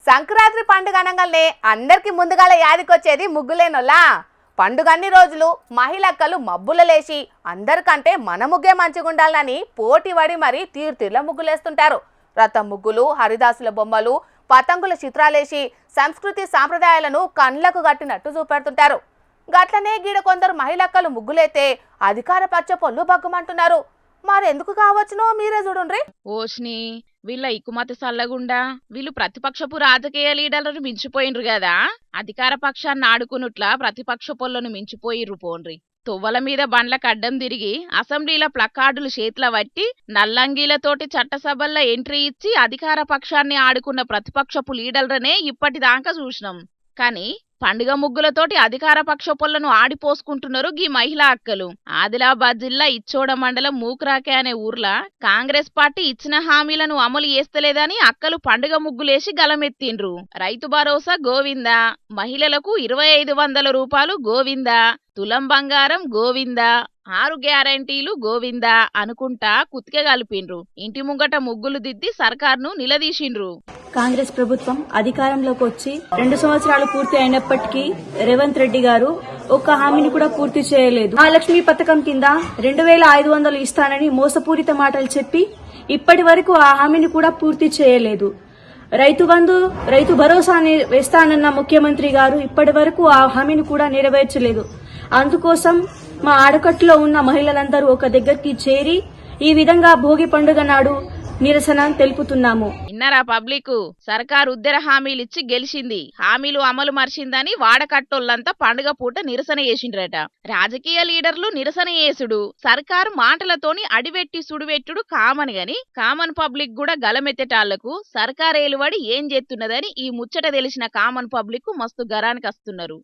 సంక్రాంతి పండుగ అనగానే అందరికి ముందుగాల యాదికొచ్చేది ముగ్గులేనోలా. పండుగన్ని రోజులు మహిళక్కలు మబ్బుల లేచి అందరికంటే మన ముగ్గే మంచిగుండాలని పోటీ పడి మరీ తీర్తిర్ల ముగ్గులేస్తుంటారు. రథం ముగ్గులు, హరిదాసుల బొమ్మలు, పతంగుల చిత్రాలేసి సంస్కృతి సాంప్రదాయాలను కళ్ళకు గట్టినట్టు చూపెడుతుంటారు. గట్లనే గీడ కొందరు మహిళక్కలు ముగ్గులైతే అధికార పచ్చ పొల్లు బగ్గుమంటున్నారు. మరెందుకు కావచ్చునో మీరే చూడుండ్రి. ఓష్ని వీళ్ళ ఇకుమతి సల్లగుండా వీళ్ళు ప్రతిపక్షపు రాజకీయ లీడర్లను మించిపోయిండ్రు కదా, అధికార పక్షాన్ని ఆడుకున్నట్ల ప్రతిపక్ష పొల్లను మించిపోయిర్రు పోండ్రి. తువ్వల మీద బండ్లకు అడ్డం తిరిగి అసెంబ్లీల ప్లకార్డులు చేతుల పట్టి నల్లంగీలతోటి చట్టసభల్లో ఎంట్రీ ఇచ్చి అధికార పక్షాన్ని ఆడుకున్న ప్రతిపక్షపు లీడర్లనే ఇప్పటిదాకా చూసినాం. కానీ పండుగ ముగ్గులతోటి అధికార పక్ష పొల్లను ఆడిపోసుకుంటున్నారు గీ మహిళా అక్కలు. ఆదిలాబాద్ జిల్లా ఇచ్చోడ మండలం మూక్రాకే అనే ఊర్ల కాంగ్రెస్ పార్టీ ఇచ్చిన హామీలను అమలు చేస్తలేదని అక్కలు పండుగ ముగ్గులేసి గలమెత్తిండ్రు. రైతు భరోసా గోవిందా, మహిళలకు 2500 రూపాయలు గోవిందా, తులం బంగారం గోవిందా, 6 గ్యారంటీలు గోవిందా అనుకుంటా కుతిక కలిపిండ్రు. ఇంటి ముంగట ముగ్గులు దిద్ది సర్కార్ను నిలదీసిండ్రు. కాంగ్రెస్ ప్రభుత్వం అధికారంలోకి వచ్చి 2 సంవత్సరాలు పూర్తి అయినప్పటికీ రేవంత్ రెడ్డి గారు ఒక్క హామీని కూడా పూర్తి చేయలేదు. మహాలక్ష్మి పథకం కింద 2500 ఇస్తానని మోసపూరిత మాటలు చెప్పి ఇప్పటి వరకు ఆ హామీని కూడా పూర్తి చేయలేదు. రైతు బంధు, రైతు భరోసా వేస్తానన్న ముఖ్యమంత్రి గారు ఇప్పటి వరకు ఆ హామీని కూడా నెరవేర్చలేదు. అందుకోసం మా ఆడకట్టులో ఉన్న మహిళలందరూ ఒక దగ్గరికి చేరి ఈ విధంగా భోగి పండుగ నాడు నిరసన తెలుపుతున్నాము. ఇన్నరా పబ్లిక్, సర్కారు ఉద్దర హామీలిచ్చి గెలిచింది, హామీలు అమలు మర్చిందని వాడకట్టోళ్లంతా పండుగ పూట నిరసన చేసిండ్రట. రాజకీయ లీడర్లు నిరసన చేసుడు, సర్కారు మాటలతోని అడివెట్టి సుడివెట్టుడు కామన్ గని కామన్ పబ్లిక్ కూడా గలమెత్తేటాళ్లకు సర్కారేలువడి ఏం చేస్తున్నదని ఈ ముచ్చట తెలిసిన కామన్ పబ్లిక్ మస్తు గరానికి వస్తున్నారు.